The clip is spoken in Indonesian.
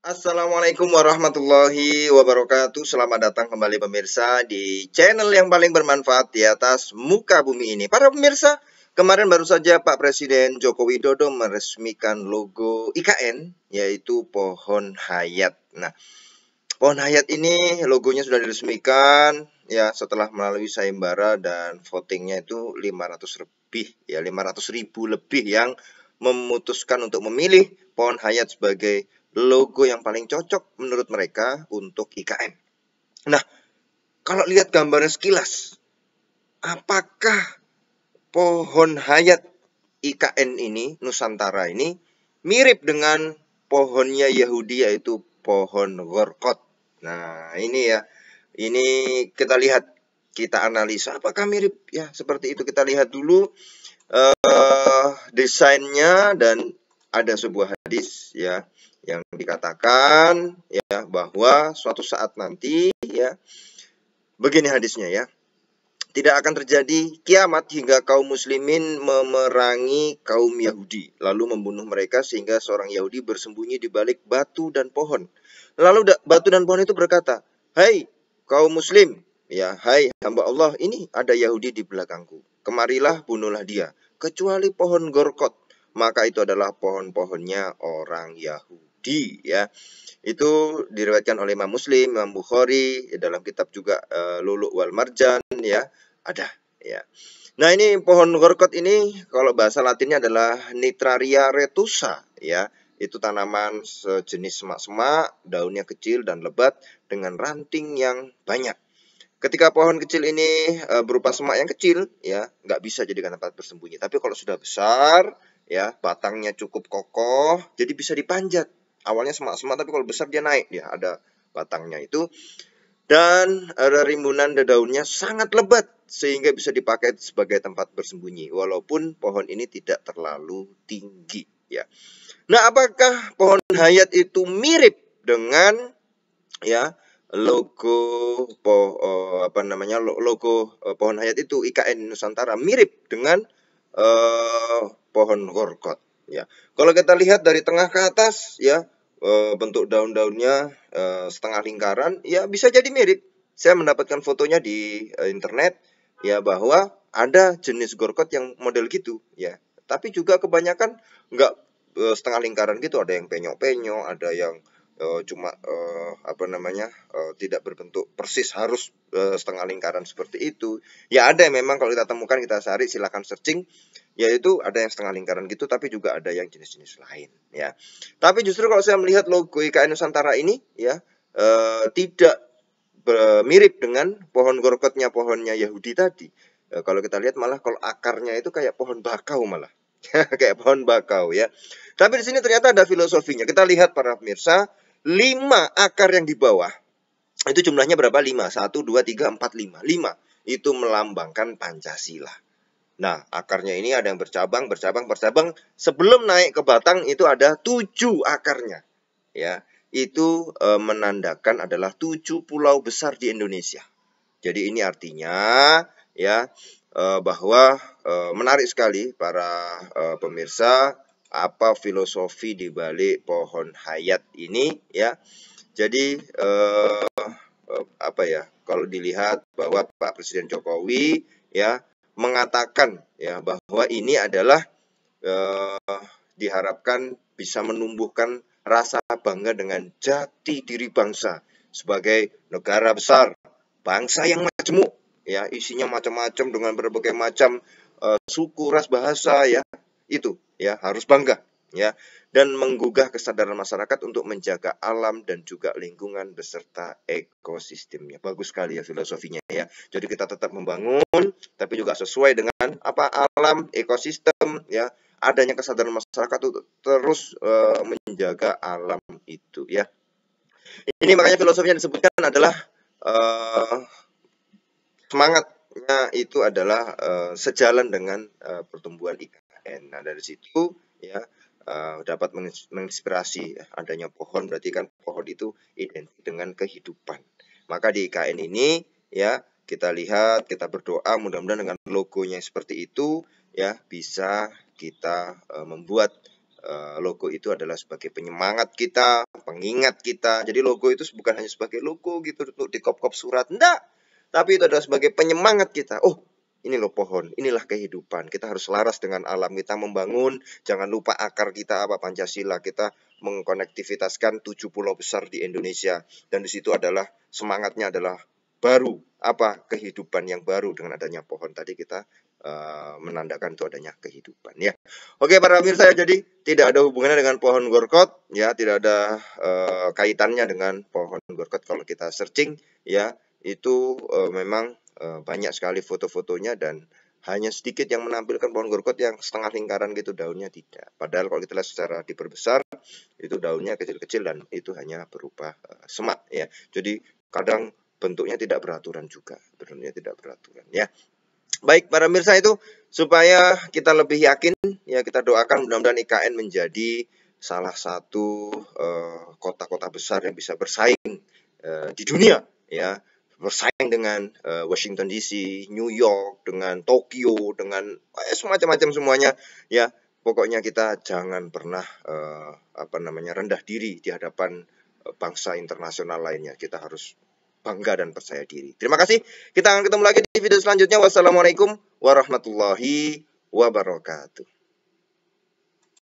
Assalamualaikum warahmatullahi wabarakatuh. Selamat datang kembali pemirsa di channel yang paling bermanfaat di atas muka bumi ini. Para pemirsa, kemarin baru saja Pak Presiden Joko Widodo meresmikan logo IKN, yaitu pohon hayat. Nah, pohon hayat ini logonya sudah diresmikan ya setelah melalui sayembara dan votingnya itu 500 lebih ya 500.000 lebih yang memutuskan untuk memilih pohon hayat sebagai logo yang paling cocok menurut mereka untuk IKN. Nah, kalau lihat gambarnya sekilas, apakah pohon hayat IKN ini, Nusantara ini, mirip dengan pohonnya Yahudi yaitu pohon gorkot? Nah, ini ya. Ini kita lihat, kita analisa apakah mirip ya seperti itu. Kita lihat dulu desainnya dan ada sebuah hadis ya yang dikatakan ya bahwa suatu saat nanti ya begini hadisnya ya. Tidak akan terjadi kiamat hingga kaum muslimin memerangi kaum Yahudi, lalu membunuh mereka sehingga seorang Yahudi bersembunyi di balik batu dan pohon. Lalu batu dan pohon itu berkata, "Hai kaum muslim, ya, hai hamba Allah, ini ada Yahudi di belakangku. Kemarilah bunuhlah dia, kecuali pohon gorkot, maka itu adalah pohon-pohonnya orang Yahudi." Ya. Itu diriwayatkan oleh Imam Muslim, Imam Bukhari, dalam kitab juga Lulu' wal Marjan ya, ada ya. Nah, ini pohon gorkot ini kalau bahasa latinnya adalah Nitraria retusa ya. Itu tanaman sejenis semak-semak, daunnya kecil dan lebat dengan ranting yang banyak. Ketika pohon kecil ini berupa semak yang kecil ya, nggak bisa jadikan tempat bersembunyi. Tapi kalau sudah besar ya, batangnya cukup kokoh, jadi bisa dipanjat. Awalnya semak-semak, tapi kalau besar dia naik, dia ada batangnya itu. Dan rimbunan daunnya sangat lebat sehingga bisa dipakai sebagai tempat bersembunyi walaupun pohon ini tidak terlalu tinggi ya. Nah, apakah pohon hayat itu mirip dengan ya logo pohon hayat itu IKN Nusantara mirip dengan pohon gorkot ya. Kalau kita lihat dari tengah ke atas ya, bentuk daun-daunnya setengah lingkaran ya bisa jadi mirip. Saya mendapatkan fotonya di internet ya bahwa ada jenis gorkot yang model gitu ya. Tapi juga kebanyakan nggak setengah lingkaran gitu, ada yang penyok-penyok, ada yang cuma tidak berbentuk persis harus setengah lingkaran seperti itu. Ya ada yang memang kalau kita temukan kita cari, silakan searching. Yaitu ada yang setengah lingkaran gitu, tapi juga ada yang jenis-jenis lain ya. Tapi justru kalau saya melihat logo IKN Nusantara ini ya tidak mirip dengan pohon gorkotnya, pohonnya Yahudi tadi. Kalau kita lihat malah kalau akarnya itu kayak pohon bakau malah. Kayak pohon bakau ya. Tapi di sini ternyata ada filosofinya. Kita lihat para pemirsa, 5 akar yang di bawah. Itu jumlahnya berapa? 5. 1 2 3 4 5. 5 itu melambangkan Pancasila. Nah, akarnya ini ada yang bercabang. Sebelum naik ke batang itu ada 7 akarnya. Ya, itu menandakan adalah 7 pulau besar di Indonesia. Jadi ini artinya ya bahwa menarik sekali para pemirsa apa filosofi di balik pohon hayat ini ya. Jadi kalau dilihat bahwa Pak Presiden Jokowi ya mengatakan ya bahwa ini adalah diharapkan bisa menumbuhkan rasa bangga dengan jati diri bangsa sebagai negara besar, bangsa yang majemuk ya, isinya macam-macam dengan berbagai macam suku, ras, bahasa ya. Itu ya harus bangga ya, dan menggugah kesadaran masyarakat untuk menjaga alam dan juga lingkungan beserta ekosistemnya. Bagus sekali ya filosofinya ya. Jadi kita tetap membangun tapi juga sesuai dengan apa alam, ekosistem ya. Adanya kesadaran masyarakat untuk terus menjaga alam itu ya. Ini makanya filosofinya disebutkan adalah semangatnya itu adalah sejalan dengan pertumbuhan IKN. Nah, dari situ ya dapat menginspirasi adanya pohon, berarti kan pohon itu identik dengan kehidupan. Maka di IKN ini ya kita lihat, kita berdoa mudah-mudahan dengan logonya seperti itu ya bisa kita membuat logo itu adalah sebagai penyemangat kita, pengingat kita. Jadi logo itu bukan hanya sebagai logo gitu untuk di kop-kop surat, enggak. Tapi itu adalah sebagai penyemangat kita. Oh, ini loh pohon, inilah kehidupan. Kita harus selaras dengan alam, kita membangun. Jangan lupa akar kita apa, Pancasila. Kita mengkonektivitaskan 7 pulau besar di Indonesia. Dan di situ adalah semangatnya adalah baru, apa, kehidupan yang baru dengan adanya pohon. Tadi kita menandakan itu adanya kehidupan, ya. Oke para pemirsa, jadi tidak ada hubungannya dengan pohon gorkot, ya, tidak ada kaitannya dengan pohon gorkot. Kalau kita searching, ya, itu memang banyak sekali foto-fotonya dan hanya sedikit yang menampilkan pohon gorkot yang setengah lingkaran gitu daunnya, tidak. Padahal kalau kita lihat secara diperbesar, itu daunnya kecil-kecil dan itu hanya berupa semak, ya. Jadi kadang bentuknya tidak beraturan juga, bentuknya tidak beraturan, ya. Baik para pemirsa, itu supaya kita lebih yakin, ya, kita doakan mudah-mudahan IKN menjadi salah satu kota-kota besar yang bisa bersaing di dunia, ya, bersaing dengan Washington DC, New York, dengan Tokyo, dengan semacam-macam semuanya, ya. Pokoknya kita jangan pernah rendah diri di hadapan bangsa internasional lainnya. Kita harus bangga dan percaya diri. Terima kasih. Kita akan ketemu lagi di video selanjutnya. Wassalamualaikum warahmatullahi wabarakatuh.